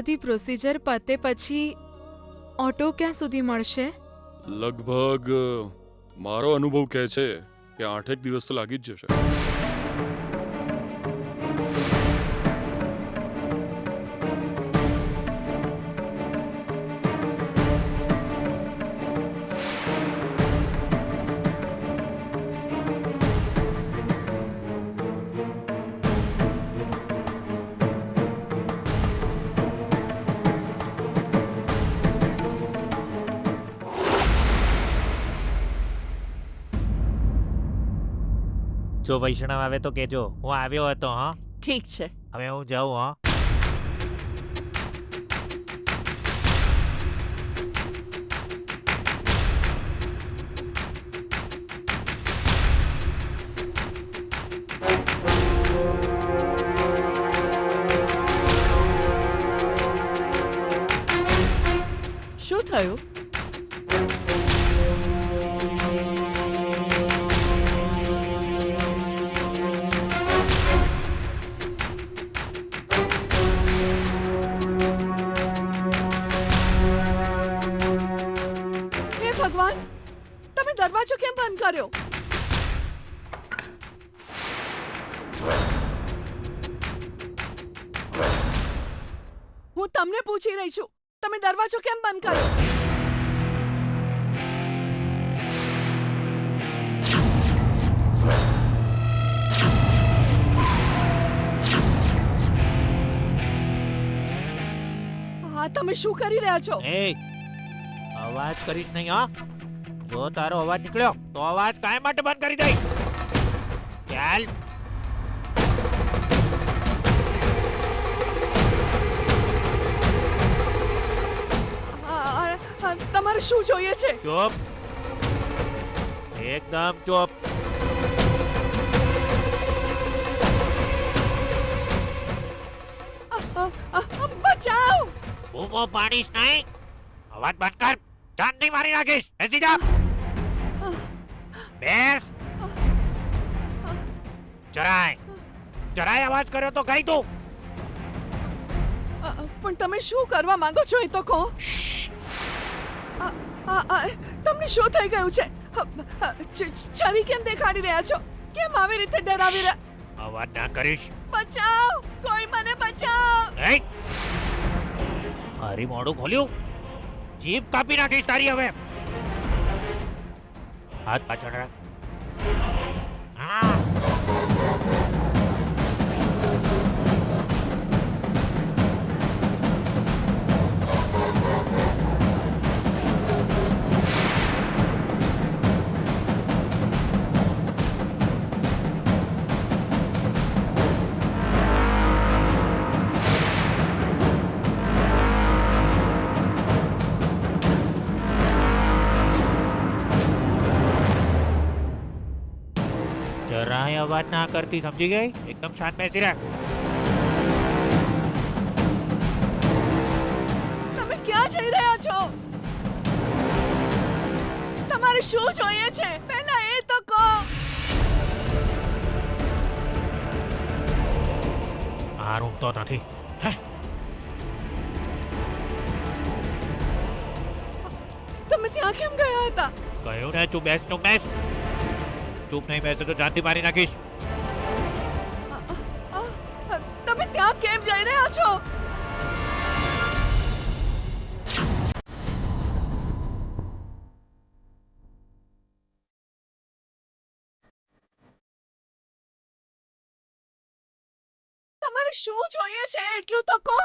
બધી પ્રોસિજર પતે પછી ઓટો ક્યાં સુધી મળશે? લગભગ મારો અનુભવ કહે છે કે 8 દિવસ તો લાગી જ જશે. જો વૈષ્ણવ આવે તો કેજો હું આવ્યો હતો. હા, ઠીક છે. હવે હું જાઉં. હા, શું થયું? હે ભગવાન, તમે દરવાજો કેમ બંધ કર્યો? હું તમને પૂછી રહી છું, તમે દરવાજો કેમ બંધ કર્યો? આ તમે શું કરી રહ્યા છો? એ અવાજ કરીશ નહીં. હા, જો તારો અવાજ નીકળ્યો તો અવાજ કાંઈ માટે બંધ કરી દઈ. ચાલ. તમારે શું જોઈએ છે? ચૂપ, એકદમ ચૂપ. બચાવ! બૂમો પાડીશ નહીં. અવાજ બંધ કર. ચાંદની મારી નાખીશ. બેસી જા. બેસ. જરાય અવાજ કર્યો તો કઈ તું. પણ તમે શું કરવા માંગો છો એ તો કહો. તમને શું થઈ ગયું છે? છરી કેમ દેખાડી રહ્યા છો? કેમ આવી રીતે ડરાવી રહ્યા? અવાજ ના કરીશ. બચાવ! કોઈ મને બચાવ! એ હારી મોઢું ખોલ્યું. જીભ કાપી નાખીશ તારી હવે. હાથ પાછળ રાખ. હા. જરાય અવાજ ના કરતી, સમજી ગઈ? એકદમ શાંત બેસી રહે. તમે ક્યાં જઈ રહ્યા છો? તમારે શું જોઈએ છે? પહેલા એ તો કહો. આ રૂમ તો નથી. હે, તમે ત્યાં કેમ ગયા હતા? કહ્યું ને તું બેસ. ચૂપ બેસ. ચૂપ નહીં બેસે તો જાનથી મારી નાખીશ. તમે ત્યાં કેમ જઈ રહ્યા છો? તમારે શું જોઈએ છે એટલું તો કહો.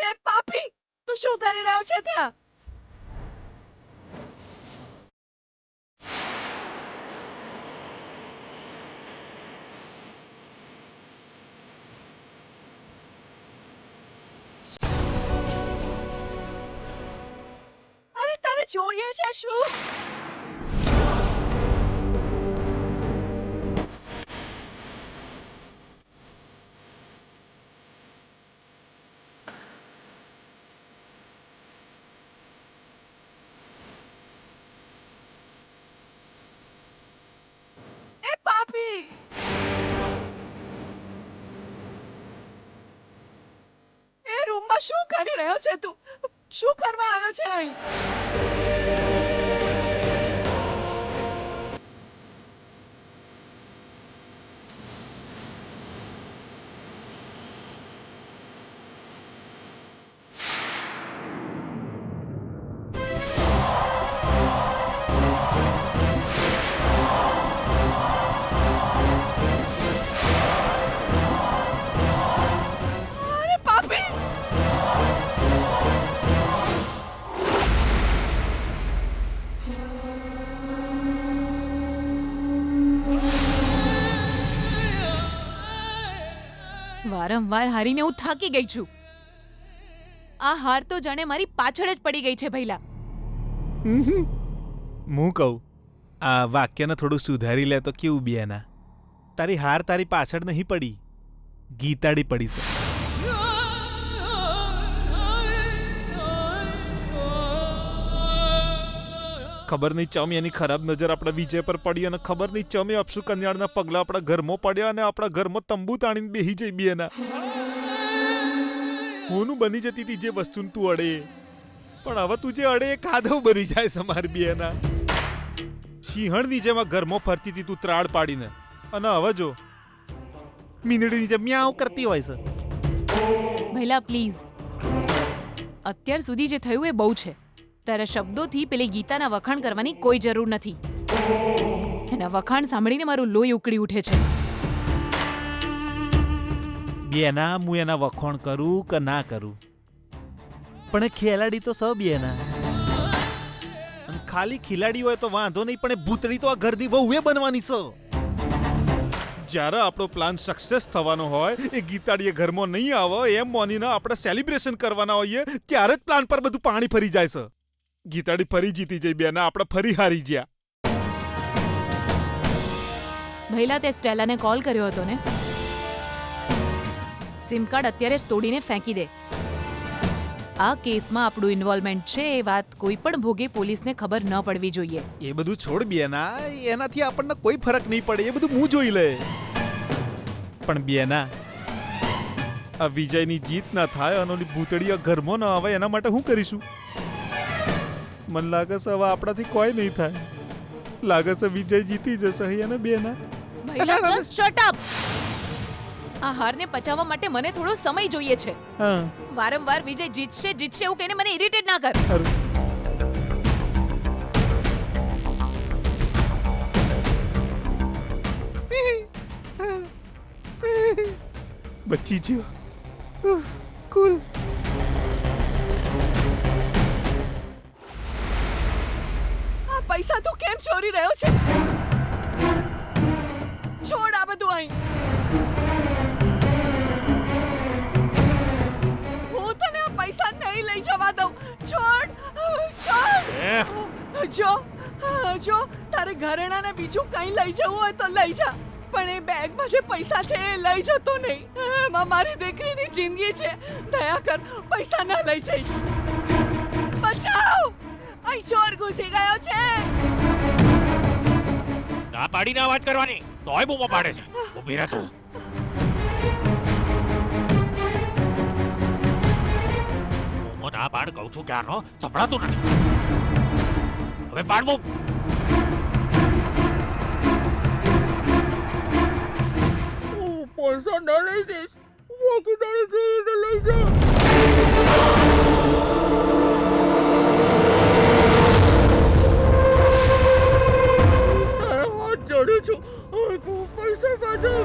એ પાપી, તું શું કરી રહ્યો છે ત્યાં? અરે તને જોઈએ છે શું? આ શું કરી રહ્યો છે તું? શું કરવા આવ્યો છે અહીં? અરે પાપી! વારંવાર હારીને હું થાકી ગઈ છું. આ હાર તો જાણે મારી પાછળ જ પડી ગઈ છે ભૈલા. હું કહું આ વાક્યને થોડું સુધારી લે તો કેવું બિયાના? તારી હાર તારી પાછળ નહીં પડી, ગીતાડી પડી છે. ખબર નહીં ચમ એની ખરાબ નજર આપણા વિજય પર પડી અને ખબર નહીં ચમ એ અપશુ કન્યાળના પગલા આપણા ઘરમાં પડ્યા અને આપણા ઘરમાં તંબુ તાણીને બેહી જઈ બિયાના. હોનું બની જતી હતી જે વસ્તુને તું અડે, પણ હવે તું જે અડે એ કાદવ બની જાય સમાર બિયાના. સિંહણની જેમ આ ઘરમાં ફરતી હતી તું ત્રાડ પાડીને, અને હવે જો મીંદડીની જેમ મ્યાઉ કરતી હોય છે. ભૈલા પ્લીઝ, અત્યાર સુધી જે થયું એ બહુ છે. તારા શબ્દોથી પેલી ગીતાના વખાણ કરવાની કોઈ જરૂર નથી. એના વખાણ સાંભળીને મારું લોહી ઉકળી ઉઠે છે. બેના હું એના વખોણ કરું કે ના કરું, પણ એ ખેલાડી તો સ બેના. અને ખાલી ખિલાડી હોય તો વાંધો નહીં, પણ એ ભૂતળી તો આ ઘરની વહુ એ બનવાની છે. જ્યારે આપણો પ્લાન સક્સેસ થવાનો હોય, એ ગીતાડીએ ઘરમાં નહીં આવે એમ માનીને આપણે સેલિબ્રેશન કરવાના હોઈએ, ત્યારે જ પ્લાન પર બધું પાણી ફરી જાય છે. ગીતાડી ફરી જીતી જઈ બેના, આપણે ફરી હારી ગયા. ભૈલા તે સ્ટેલાને કોલ કર્યો હતો ને? સિમ કાર્ડ અત્યારે જ તોડીને ફેંકી દે. આ કેસમાં આપણું ઇન્વોલ્વમેન્ટ છે એ વાત કોઈ પણ ભોગે પોલીસને ખબર ન પડવી જોઈએ. એ બધું છોડ બેના, એનાથી આપણને કોઈ ફરક નહીં પડે, એ બધું હું જોઈ લે. પણ બેના, આ વિજયની જીત ના થાય અને ઓલી ભૂતળી આ ઘરમાં ન આવે એના માટે શું કરીશું? મને લાગે છે હવે આપણાથી કોઈ નહીં થાય. લાગે છે વિજય જીતી જશે એને બેના. ભૈલા જસ્ટ શટ અપ. આ હારને પચાવવા માટે મને થોડો સમય જોઈએ છે. હા, વારંવાર વિજય જીતશે જીતશે એવું કહીને મને ઇરિટેટ ના કર. બચી ગયો. કુલ. આ પૈસા તું કેમ ચોરી રહ્યો છે? છોડ આ બધું અહીં. હું તને આ પૈસા નહીં લઈ જવા દઉં. છોડ, છોડ. જો તારે ઘરેણાને બીજું કંઈ લઈ જવું હોય તો લઈ જા, પણ એ બેગમાં જે પૈસા છે એ લઈ જતો નહીં. એમાં મારી દીકરીની જિંદગી છે. દયા કર, પૈસા ના લઈ જઈશ. બચાવ! અહીં ચોર ઘૂસી ગયો છે. ના પાડીને અવાજ કરવાની, તોય બૂમો પાડે છે. ઊભી રહે તું. બૂમો ના પાડ કહું છું ક્યારનો, સંભળાતું નથી. હવે પાડ બૂમ. પૈસા ના લઈ જઈશ. બાકી તારે જોઈએ લઈ જા. હાથ જોડું છું. પૈસા પાછા